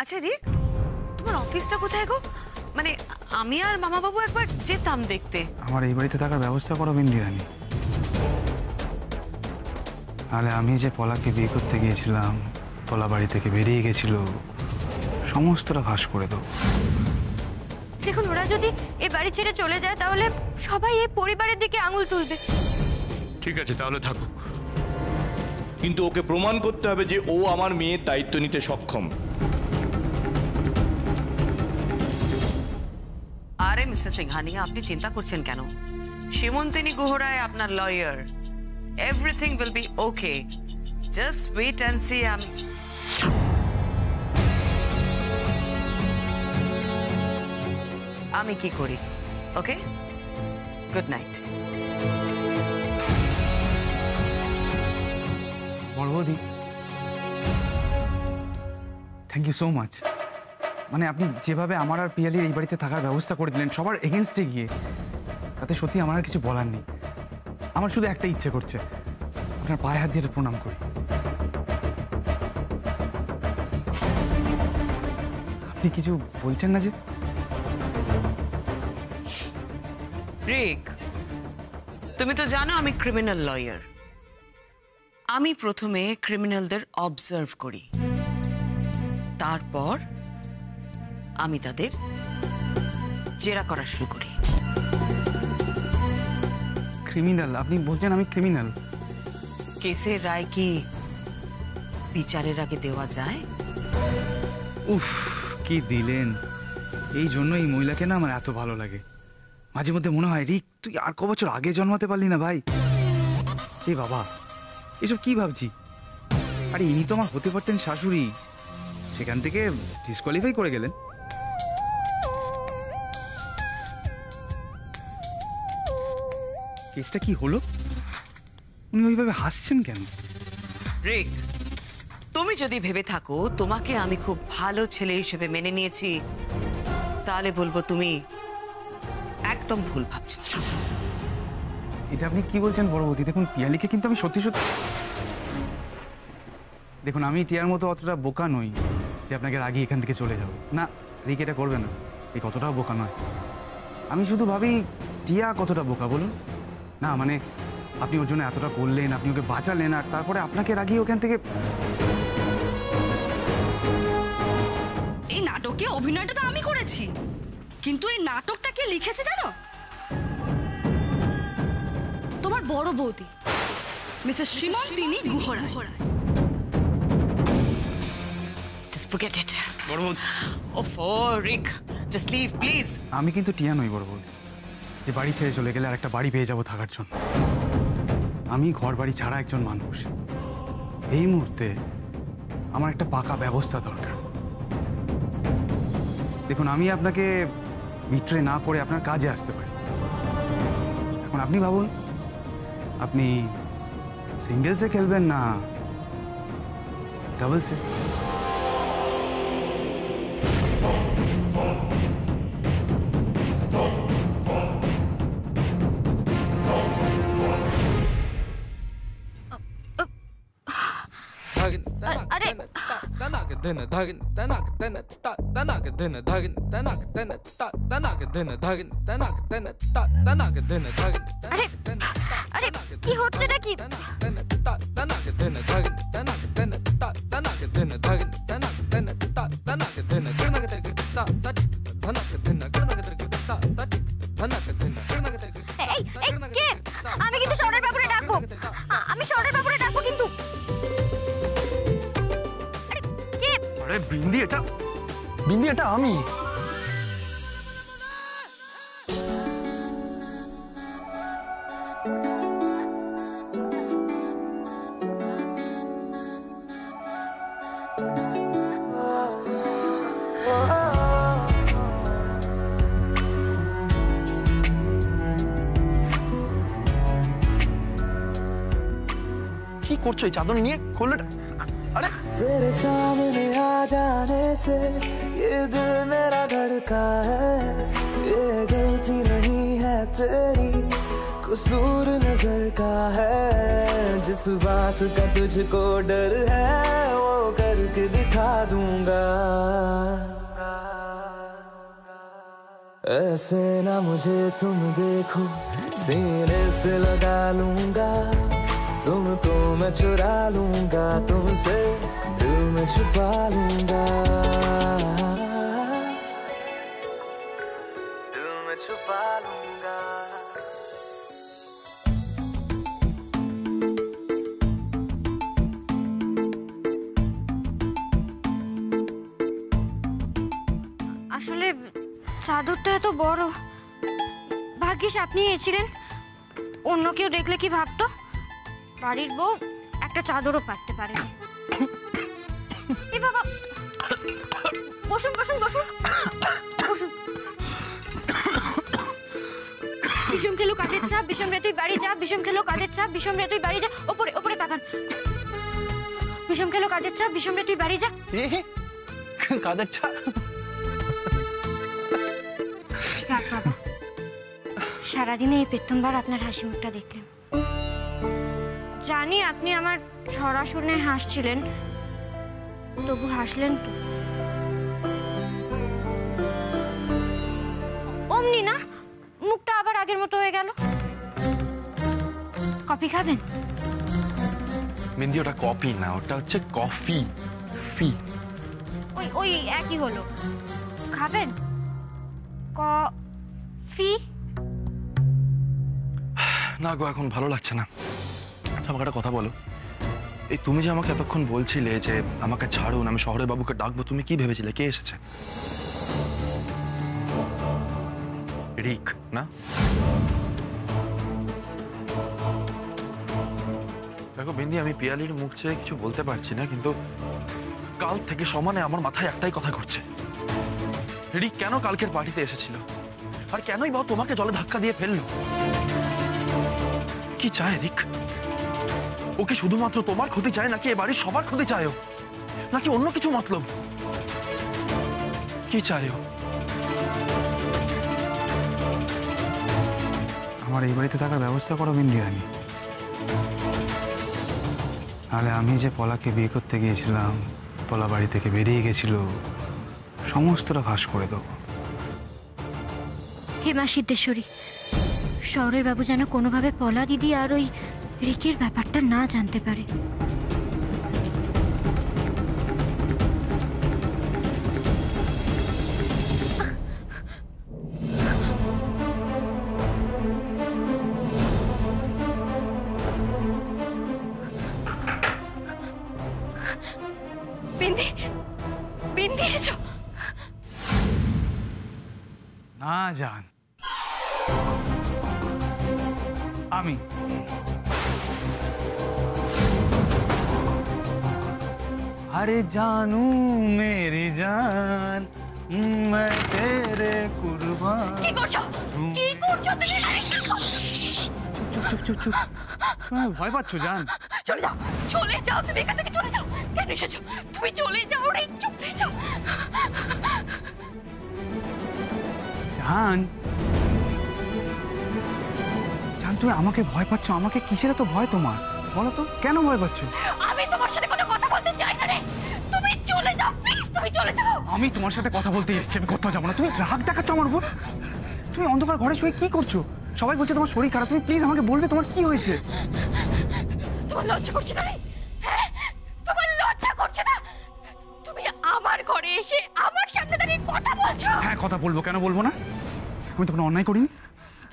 আচ্ছা রিক, তোমার অফিসটা কোথায় গো? মানে আমি আর মামা বাবু একবার যেতাম দেখতে। আমার এই বাড়িতে থাকার ব্যবস্থা করো বিন্দি রানী। আরে আমি যে পলাকে বিয়ে করতে গিয়েছিলাম, পলা বাড়ি থেকে বেরিয়ে গেছিল, সমস্তটা ফাঁস করে দাও। দেখুন, ওরা যদি এই বাড়ি ছেড়ে চলে যায় তাহলে সবাই এই পরিবারের দিকে আঙুল তুলবে। ঠিক আছে, তাহলে থাকুক, কিন্তু ওকে প্রমাণ করতে হবে যে ও আমার মেয়ের দায়িত্ব নিতে সক্ষম। আরে মিস্টার সিংহানি, আপনি চিন্তা করছেন কেন? সীমন্তিনী গুহ রায় আপনার lawyer. Everything will be okay, just wait and see. আমি কি করি। Okay, good night. বড় বৌদি, থ্যাংক ইউ সো মাচ। মানে আপনি যেভাবে আমার আর পিয়ালির এই বাড়িতে থাকার ব্যবস্থা করে দিলেন সবার এগেনস্টে গিয়ে, তাতে সত্যি আমার আর কিছু বলার নেই। আমার শুধু একটা ইচ্ছে করছে, আপনার পায়ে হাত দিয়ে প্রণাম করি। আপনি কিছু বলছেন না যে? রিক, তুমি তো জানো আমি ক্রিমিনাল লয়ার। আমি প্রথমে ক্রিমিনালদের অবজার্ভ করি, তারপর আমি তাদের জেরা করা শুরু করি। ক্রিমিনাল? আপনি বলছেন আমি ক্রিমিনাল? কেসের রায় কি বিচারের আগে দেওয়া যায়? উফ, কি দিলেন! এই জন্য এই মহিলাকে না আমার এত ভালো লাগে। মাঝে মধ্যে মনে হয়, রিক তুই আর ক বছর আগে জন্মাতে পারলি না ভাই। এ বাবা, এসব কি ভাবছি? আরে ইনি তো আমার হতে পারতেন শাশুড়ি, সেখান থেকে ডিসকোয়ালিফাই করে গেলেন। কেসটা কি হলো? উনি ওইভাবে হাসছেন কেন? রিক, তুমি যদি ভেবে থাকো তোমাকে আমি খুব ভালো ছেলে হিসেবে মেনে নিয়েছি, তাহলে বলবো তুমি একদম ভুল ভাবছো। এটা আপনি কি বলছেন বড় বৌদি? দেখুন, পিয়ালিকে কিন্তু আমি সত্যি সত্যি, দেখুন আমি টিয়ার মতো অতটা বোকা নই যে আপনাকে রাগি এখান থেকে চলে যাবো না। রিক এটা করবে না, এই কতটাও বোকা নয়। আমি শুধু ভাবি টিয়া কতটা বোকা বলুন না। মানে আপনি ওর জন্য এতটা করলেন, আপনি ওকে বাঁচালেন, আর তারপরে আপনাকে রাগিয়ে ওখান থেকে। এই নাটকে অভিনয়টা তো আমি করেছি, কিন্তু এই নাটকটা কে লিখেছে জানো? তোমার বড় বৌদি Mrs Simantini Guha Roy. Just forget it. বড় বৌদি, Oh, Rick, just leave, please. আমি কিন্তু টিয়া নই বড় বৌদি, যে বাড়ি ছেড়ে চলে গেলে আর একটা বাড়ি পেয়ে যাবো থাকার জন্য। আমি ঘর বাড়ি ছাড়া একজন মানুষ। এই মুহূর্তে আমার একটা পাকা ব্যবস্থা দরকার। দেখুন, আমি আপনাকে বিট্রে না করে আপনার কাজে আসতে পারি। এখন আপনি ভাবুন, আপনি সিঙ্গেলসে খেলবেন না ডাবলসে? আরে কি হচ্ছে নাকি? আমি কিন্তু শহরের ব্যাপারে ডাকবো, আমি শহরের ব্যাপারে ডাকবো কিন্তু। আরে বিন্দি, এটা আমি। কি করছো এই চাদর নিয়ে? খুলে अरे तेरे सामने आ जाने से ये दिल मेरा धड़का है, ये गलती नहीं है तेरी, कसूर नजर का है। जिस बात का तुझको डर है वो कर के दिखा दूंगा। ऐसे ना मुझे तुम देखो, सीने से लगा लूंगा, तुमको मैं चुरा लूंगा, तुमसे दिल में छुपा लूंगा, दिल में छुपा लूंगा। আসলে চাদরটা এত বড়, ভাগ্যিস আপনি এসেছিলেন। অন্য কেউ দেখলে কি ভাবতো? বাড়ির বউ একটা চাদরও পাততে পারেনি। এ বাবা, বসুন বসুন বসুন বসুন। বিষম খেলো কাজের চাপ, বিষম রে তুই বাড়ি যা, বিষম খেলো কাজের চাপ, বিষম রে তুই বাড়ি যা। ওপরে ওপরে তাকান। বিষম খেলো কাজের চাপ, বিষম রে তুই বাড়ি যা। কাদের চা? যাক বাবা, সারাদিনে এই প্রথমবার আপনার হাসি মুখটা দেখলাম। জানি আপনি আমার ছড়া শুনে হাসছিলেন, তবু হাসলেন তো। অমনি না, মুখটা আবার আগের মতো হয়ে গেল। কফি খাবেন? বিন্দি, ওটা কপি না, ওটা হচ্ছে কফি। ফি। ওই ওই একই হলো। খাবেন কফি? না গো, এখন ভালো লাগছে না। আমাকে একটা কথা বলো, এই তুমি যে আমাকে এতক্ষণ বলছিলে যে আমাকে ছাড়ুন, আমি শহরের বাবুকে ডাকবো, তুমি কি ভেবেছিলে? কে এসেছে? রিক না? দেখো বিন্দি, আমি পিয়ালির মুখ চেয়ে কিছু বলতে পারছি না, কিন্তু কাল থেকে সমানে আমার মাথায় একটাই কথা ঘুরছে। রিক কেন কালকের পার্টিতে এসেছিল, আর কেনই বা তোমাকে জলে ধাক্কা দিয়ে ফেললো? কি চায় রিক? ও কি শুধুমাত্র তোমার ক্ষতি চায়, নাকি এ বাড়ির সবার ক্ষতি চায়, নাকি অন্য কিছু মতলব? কি চায়? আমার এই বাড়িতে থাকার ব্যবস্থা করো বিন্দি রানী, নাহলে আমি যে পলাকে বিয়ে করতে গিয়েছিলাম, পলা বাড়ি থেকে বেরিয়ে গেছিল, সমস্তটা ফাঁস করে দেবো। হেমা সিদ্ধেশ্বরী, শহরের বাবু যেন কোনোভাবে পলা দিদি আর ওই রিকের ব্যাপারটা না জানতে পারে। বিন্দি, বিন্দি এসেছো? না জান, আমি अरे जानू मेरी जान मैं तेरे कुर्बान। কি করছো? কি করছো তুমি? চুপ চুপ চুপ চুপ, তুমি ভয় পাচ্ছ জান? চলে যাও, চলে যাও, তুমি এখান থেকে চলে যাও। কেন এসেছো? তুমি চলে যাও রে, চলে যাও। জান, জান তুমি আমাকে ভয় পাচ্ছ? আমাকে কিসের তো ভয় তোমার? বলো তো কেন ভয় পাচ্ছ? আমি তোমার সাথে কোনো কথা বলতে চাই না রে, তুমি চলে যাও, প্লিজ তুমি চলে যাও। আমি তোমার সাথে কথা বলতে এসেছি, আমি কোথাও যাবো না। তুমি রাগ দেখাচ্ছ আমার উপর। তুমি অন্ধকার ঘরে শুয়ে কি করছো? সবাই বলছে তোমার শরীর খারাপ, তুমি প্লিজ আমাকে বলবে তোমার কি হয়েছে? তোমার লজ্জা করছে না রে? হ্যাঁ, তোমার লজ্জা করছে না? তুমি আমার ঘরে এসে আমার সামনে দাঁড়িয়ে কথা বলছো? হ্যাঁ কথা বলবো, কেন বলবো না? আমি তো কোনো অন্যায় করিনি।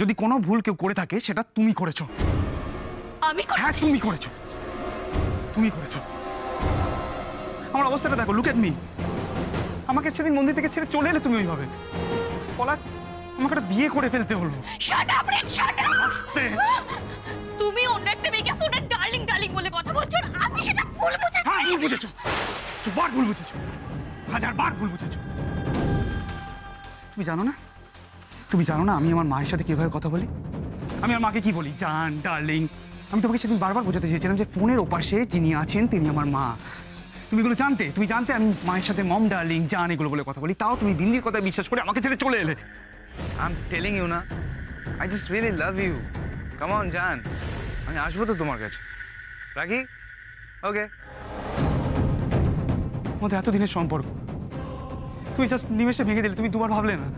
যদি কোনো ভুল কেউ করে থাকে সেটা তুমি করেছো। আমি হ্যাঁ তুমি করেছো, তুমি করেছো। আমার অবস্থাটা দেখো, লুক এট মি। আমাকে সেদিন মন্দির থেকে ছেড়ে চলে এলে তুমি ওইভাবে। পলাশ, আমাকে একটা বিয়ে করে ফেলতে হলো। শাট আপ রে, শাট আপ। আস্তে। তুমি অন্য একটা মেয়েকে ফোনে ডার্লিং ডার্লিং বলে কথা বলছো, আর আমি সেটা ভুল বুঝেছি। হ্যাঁ ভুল বুঝেছো, বার ভুল বুঝেছো, 1000 ভুল বুঝেছো। তুমি জানো না, তুমি জানো না আমি আমার মায়ের সাথে কিভাবে কথা বলি? আমি আমার মাকে কি বলি? জান, ডার্লিং। আমি তোমাকে সেদিন বারবার বোঝাতে চেয়েছিলাম যে ফোনের ওপাশে যিনি আছেন তিনি আমার মা। তুমি এগুলো জানতে, তুমি জানতে আমি মায়ের সাথে মম, ডার্লিং, জান এগুলো বলে কথা বলি, তাও তুমি বিন্দির কথায় বিশ্বাস করে আমাকে ছেড়ে চলে এলে। আই এম টেলিং ইউ না, I just really love you. Come on জান, আমি আসবো তো তোমার কাছে। রাখি? ওকে। আমাদের এতদিনের সম্পর্ক তুমি জাস্ট নিমেষে ভেঙে দিলে। তুমি দুবার ভাবলে না?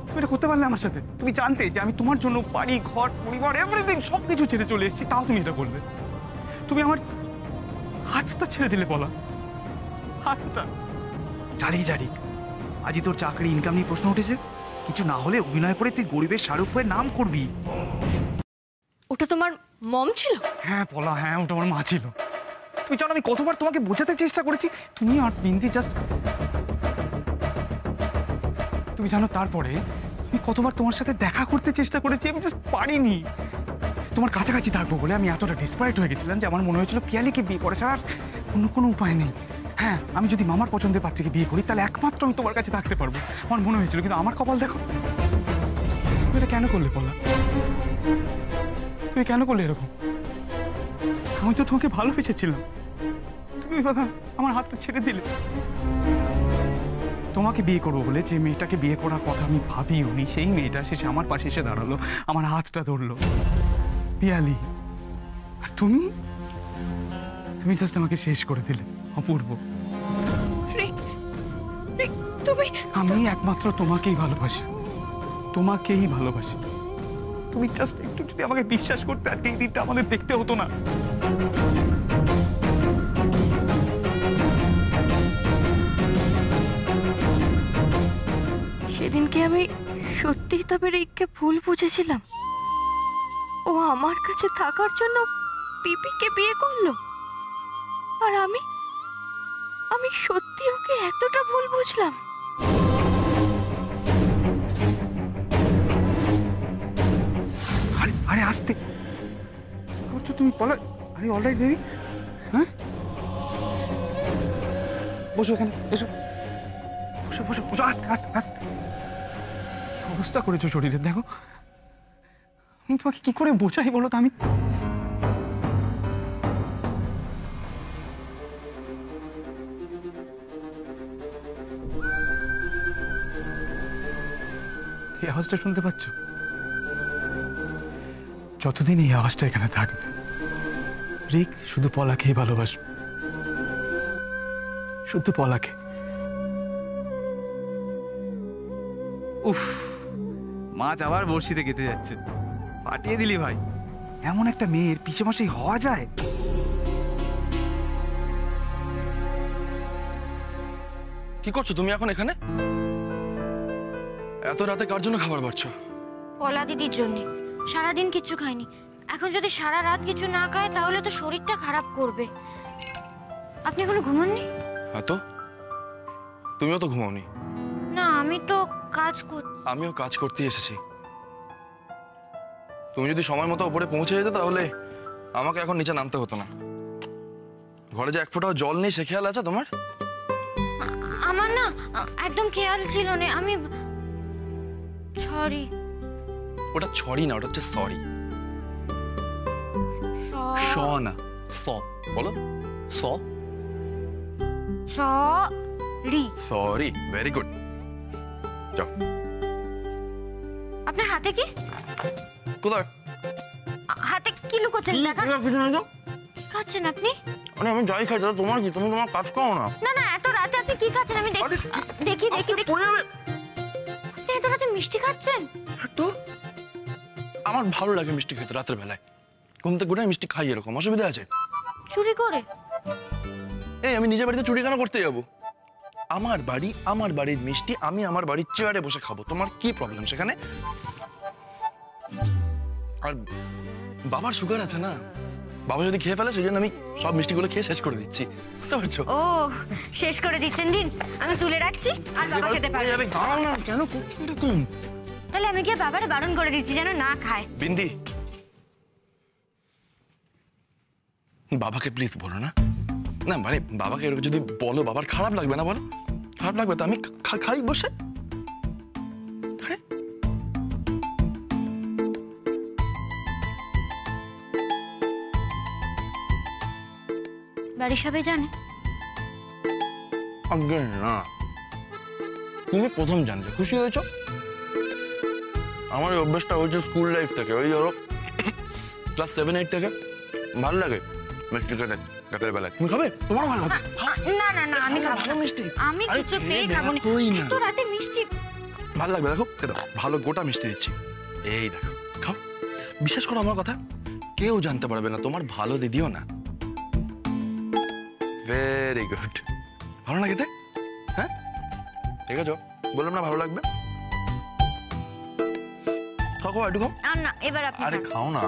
তুমি এটা করতে পারলে আমার সাথে? তুমি জানতে যে আমি তোমার জন্য বাড়ি ঘর পরিবার এভরিথিং সব কিছু ছেড়ে চলে এসেছি, তাও তুমি এটা করলে। তুমি আমার হাতটা ছেড়ে দিলে বলা, হাতটা। জানি জানি আজই তোর চাকরি ইনকাম নিয়ে প্রশ্ন উঠেছে, কিছু না হলে অভিনয় করে তুই গরিবের শাহরুখ ভাইয়ের নাম করবি। ওটা তোমার মম ছিল? হ্যাঁ পলা, হ্যাঁ ওটা আমার মা ছিল। তুমি জানো আমি কতবার তোমাকে বোঝাতে চেষ্টা করেছি, তুমি আর বিন্দি জাস্ট। তুমি জানো তারপরে আমি কতবার তোমার সাথে দেখা করতে চেষ্টা করেছি, আমি জাস্ট পারিনি। তোমার কাছাকাছি থাকবো বলে আমি এতটা ডেসপারেট হয়ে গেছিলাম যে আমার মনে হয়েছিল পিয়ালিকে বিয়ে করে ছাড়া আর অন্য কোনো উপায় নেই। হ্যাঁ, আমি যদি মামার পছন্দের পাত্রীকে বিয়ে করি তাহলে একমাত্র আমি তোমার কাছে থাকতে পারবো, আমার মনে হয়েছিল। কিন্তু আমার কপাল দেখো, তুমি এটা কেন করলে বলা? তুমি কেন করলে এরকম? আমি তো তোমাকে ভালোবেসেছিলাম, তুমি বাবা আমার হাতটা ছেড়ে দিলে। তোমাকে বিয়ে করবো বলে যে মেয়েটাকে বিয়ে করার কথা আমি ভাবিও নি, সেই মেয়েটা শেষে আমার পাশে এসে দাঁড়ালো, আমার হাতটা ধরলো, পিয়ালি। আর তুমি তুমি জাস্ট আমাকে শেষ করে দিলে। অপূর্ব, তুমি আমি একমাত্র তোমাকেই ভালোবাসি, তোমাকেই ভালোবাসি। তুমি জাস্ট একটু যদি আমাকে বিশ্বাস করতে, আর এই দিনটা আমাদের দেখতে হতো না। সেদিনকে আমি সত্যিই তবে রিককে ভুল বুঝেছিলাম। ও আমার কাছে থাকার জন্য পিপিকে বিয়ে করলো, আর আমি সত্যি ওকে এতটা ভুল বুঝলাম। আরে আরে আস্তে করছো তুমি বলো। আরে অলরাইট বেবি, হ্যাঁ বসো এখানে, এসো, বসো বসো বসো, আস্তে আস্তে আস্তে। কি অবস্থা করেছো শরীরের দেখো। আমি তোমাকে কি করে বোঝাই বলো তো? আমি এই আওয়াজটা শুনতে পাচ্ছ? যতদিন এই আওয়াজটা এখানে থাকবে, রিক শুধু পলাকেই ভালোবাসবে, শুধু পলাকে। উফ, মাছ আবার বড়শিতে গেঁথে যাচ্ছে। পাঠিয়ে দিলি ভাই, এমন একটা মেয়ের পিছে মাসেই হওয়া যায়? কি করছো তুমি এখন এখানে? এত রাতে কার জন্য খাবার বাড়ছো? পলা দিদির জন্যে। সারাদিন কিচ্ছু খায়নি, এখন যদি সারা রাত কিছু না খায় তাহলে তো শরীরটা খারাপ করবে। আপনি এখনো ঘুমোননি? হ্যাঁ তো, তুমিও তো ঘুমাওনি। না, আমি তো কাজ করছি। আমিও কাজ করতে এসেছি। তুমি যদি সময় মতো উপরে পৌঁছে যেতে তাহলে আমাকে এখন নিচে নামতে হতো না। ঘরে যে এক ফোঁটাও জল নেই সে খেয়াল আছে তোমার? আমার না একদম খেয়াল ছিল না। আমি সরি। ওটা ছড়ি না, ওটা হচ্ছে সরি। স না, স বলো। স সরি। Sorry, very good. যাও। আপনার হাতে কি? কোথায় হাতে কি লুকোচ্ছেন? দেখা খাচ্ছেন আপনি? আমি যাই খাই দাদা, তোমার কি? তুমি তোমার কাজ করো না। না না, এত রাতে আপনি কি খাচ্ছেন? আমি দেখি দেখি দেখি দেখি। আপনি এত রাতে মিষ্টি খাচ্ছেন? তো আমার ভালো লাগে মিষ্টি খেতে রাতের বেলায়। ঘুম থেকে উঠে মিষ্টি খাই, এরকম অসুবিধা আছে? চুরি করে? এই আমি নিজের বাড়িতে চুরি কেন করতে যাবো? আমার বাড়ি, আমার বাড়ির মিষ্টি আমি আমার বাড়ির চেয়ারে বসে খাবো, তোমার কি প্রবলেম সেখানে? আর বাবার সুগার আছে না, বাবা যদি খেয়ে ফেলে সেই জন্য আমি সব মিষ্টিগুলো খেয়ে শেষ করে দিচ্ছি, বুঝতে পারছো? ও শেষ করে দিচ্ছেন, দিন আমি তুলে রাখছি আর বাবা খেতে পারবে। দাঁড়াও না, কেন করছো এরকম? তাহলে আমি গিয়ে বাবারে বারণ করে দিচ্ছি যেন না খায়। বিন্দি, বাবাকে প্লিজ বলো না। না মানে বাবাকে এরকম যদি বলো বাবার খারাপ লাগবে না? বলো খারাপ লাগবে তো আমি খাই বসে। বাড়ির সবাই জানে? না, তুমি প্রথম জানলে খুশি হয়েছো? আমার এই অভ্যাসটা হয়েছে স্কুল লাইফ থেকে, ওই ধরো ক্লাস 7-8 থেকে। ভালো লাগে মিষ্টি খেতে রাতের বেলায় তুমি খাবে? তোমার ভালো লাগবে? না না না আমি খাবো না। মিষ্টি আমি আরে কিছুতেই খেয়ে খাবো না। দেখোই না। তো রাতে মিষ্টি ভালো লাগবে, দেখো খেতে দাও। ভালো গোটা মিষ্টি দিচ্ছি, এই দেখো খাও। বিশেষ করে আমার কথা কেউ জানতে পারবে না, তোমার ভালো দিদিও না। Very good. ভালো না খেতে? হ্যাঁ ঠিক আছে, বললাম না ভালো লাগবে। খাও খাও, একটু খাও। আর না এবার আপনি আরে খান। খাও না।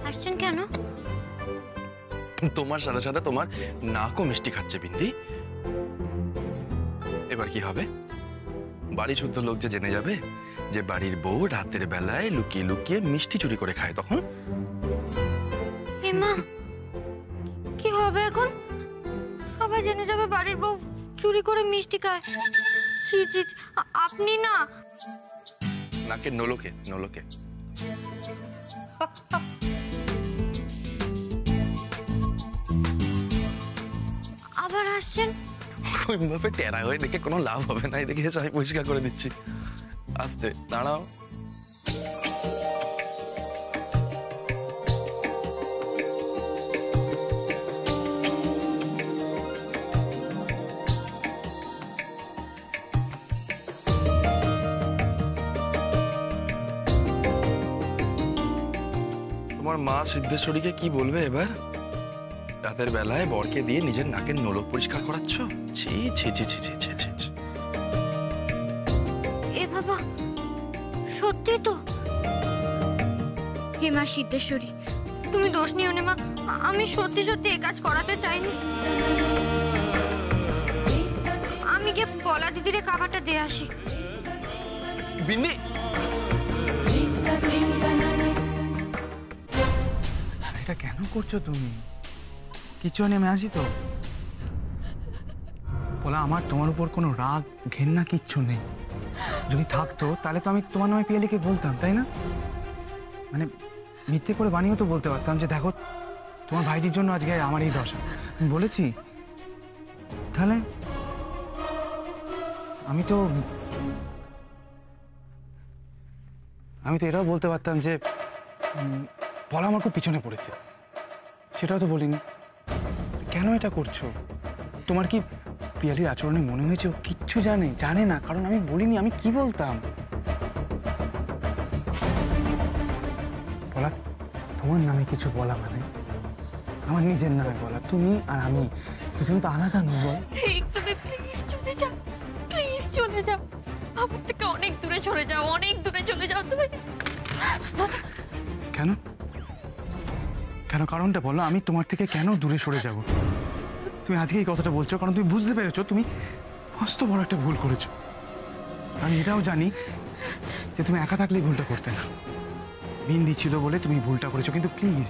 হাসছেন কেন? তোমার সাথে সাথে তোমার নাকও মিষ্টি খাচ্ছে বিন্দি। এবার কি হবে? বাড়ি শুদ্ধ লোক যে জেনে যাবে যে বাড়ির বউ রাতের বেলায় লুকিয়ে লুকিয়ে মিষ্টি চুরি করে খায়, তখন এমা কি হবে এখন? সবাই জেনে যাবে বাড়ির বউ চুরি করে মিষ্টি খায়। ছি ছি ছি, আপনি না। নাকে নলকে নলকে। আবার হাসছেন? ওইভাবে টেরা হয়ে দেখে কোনো লাভ হবে না, দেখে আমি পরিষ্কার করে দিচ্ছি। আস্তে দাঁড়াও। তোমার মা সিদ্ধেশ্বরীকে কি বলবে এবার? রাতের বেলায় বরকে দিয়ে নিজের নাকের নলক পরিষ্কার করাচ্ছ? ছি ছি ছি ছি ছি ছি ছি। এ বাবা সত্যি তো? হে মা সিদ্ধেশ্বরী, তুমি দোষ নিও না মা। আমি সত্যি সত্যি এই কাজ করাতে চাইনি। আমি গিয়ে পলা দিদির খাবারটা দিয়ে আসি। বিন্দি এটা কেন করছো তুমি? কিছু নেই, আমি আসি তো। বলা আমার তোমার উপর কোনো রাগ ঘেন্না কিচ্ছু নেই। যদি থাকতো তাহলে তো আমি তোমার নামে পিয়ালিকে বলতাম, তাই না? মানে মিথ্যে করে বানিয়েও তো বলতে পারতাম যে দেখো তোমার ভাইজির জন্য আজকে আমার এই দশা। আমি বলেছি তাহলে আমি তো এটাও বলতে পারতাম যে বলা আমার খুব পিছনে পড়েছে, সেটাও তো বলিনি। কেন এটা করছো? তোমার কি পিয়ালির আচরণে মনে হয়েছে ও কিচ্ছু জানে না? কারণ আমি বলিনি, আমি কি বলতাম? বলা তোমার নামে কিছু বলা মানে আমার নিজের নামে বলা। তুমি আর আমি দুজন তো আলাদা নই। তুমি প্লিজ চলে যাও, প্লিজ চলে যাও। আমার থেকে অনেক দূরে চলে যাও, অনেক দূরে চলে যাও তুমি। কেন কেন কারণটা বলো। আমি তোমার থেকে কেন দূরে সরে যাব? তুমি আজকে এই কথাটা বলছো কারণ তুমি বুঝতে পেরেছো তুমি মস্ত বড় একটা ভুল করেছো। আমি এটাও জানি যে তুমি একা থাকলে ভুলটা করতে না। বিন্দি ছিল বলে তুমি ভুলটা করেছো, কিন্তু প্লিজ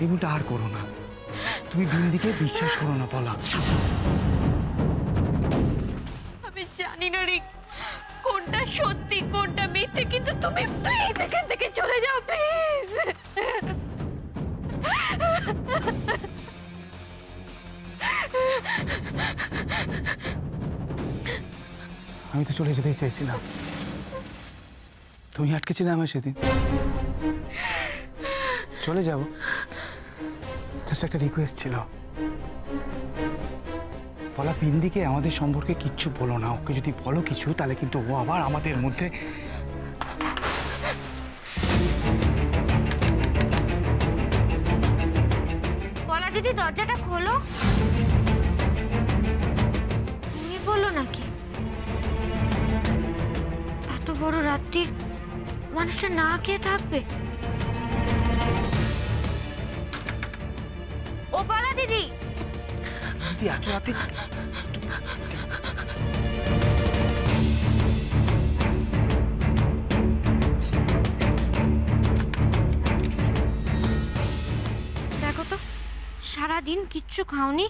এই ভুলটা আর করো না। তুমি বিন্দিকে বিশ্বাস করো না বলা। আমি জানি না রিক কোনটা সত্যি কোনটা মিথ্যে, কিন্তু তুমি প্লিজ এখান থেকে চলে যাও প্লিজ। আমি তো চলে যেতেই চাইছিলাম, তুমি আটকেছিলে আমার সেদিন। চলে যাব, জাস্ট একটা রিকোয়েস্ট ছিল। বলা বিন্দিকে আমাদের সম্পর্কে কিচ্ছু বলো না। ওকে যদি বলো কিছু তাহলে কিন্তু ও আবার আমাদের মধ্যে। বলা দিদি দরজাটা খোলো। তুমি বলো নাকি? এত বড় রাত্রির মানুষটা না খেয়ে থাকবে? ও বলা দিদি, এত রাতে দেখো তো সারাদিন কিচ্ছু খাওনি।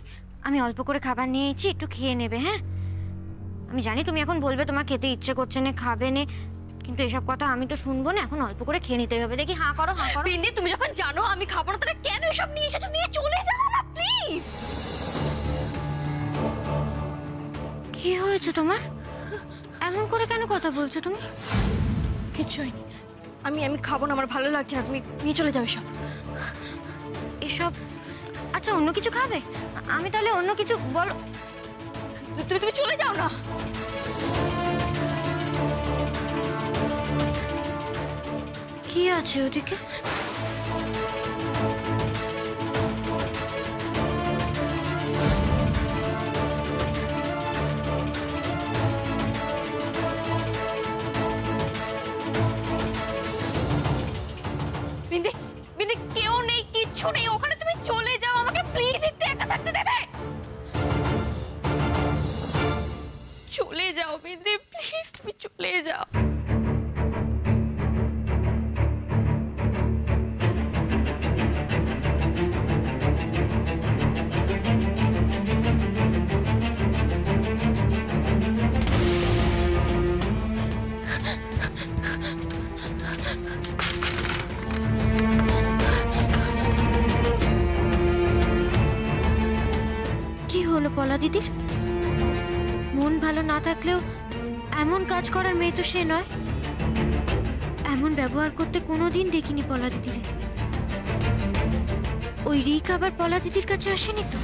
আমি অল্প করে খাবার নিয়েছি, একটু খেয়ে নেবে। হ্যাঁ আমি জানি তুমি এখন বলবে তোমার খেতে ইচ্ছে করছে না, খাবে না, কিন্তু এসব কথা আমি তো শুনবো না। এখন অল্প করে খেয়ে নিতে হবে। দেখি হাঁ করো হাঁ করো। বিন্দি তুমি যখন জানো আমি খাবো না তাহলে কেন এসব নিয়ে এসেছো? নিয়ে চলে যাও না প্লিজ। কি হয়েছে তোমার? এমন করে কেন কথা বলছো তুমি? কিচ্ছু হয়নি। আমি খাবো না, আমার ভালো লাগছে না, তুমি নিয়ে চলে যাও সব। এসব আচ্ছা, অন্য কিছু খাবে? আমি তাহলে অন্য কিছু বলো। তুমি চলে যাও না। কি আছে ওদিকে? বিন্দি, বিন্দি, কেউ নেই, কিচ্ছু নেই ওখানে, তুমি চলে যাও, আমাকে প্লিজ একটু একা থাকতে দেবে। চলে যাও বিন্দি, প্লিজ তুমি চলে যাও। কি হলো পলা দিদির? মন ভালো না থাকলেও এমন কাজ করার মেয়ে তো সে নয়। এমন ব্যবহার করতে কোনোদিন দেখিনি পলা দিদির। ওই রিক আবার পলা দিদির কাছে আসেনি তো?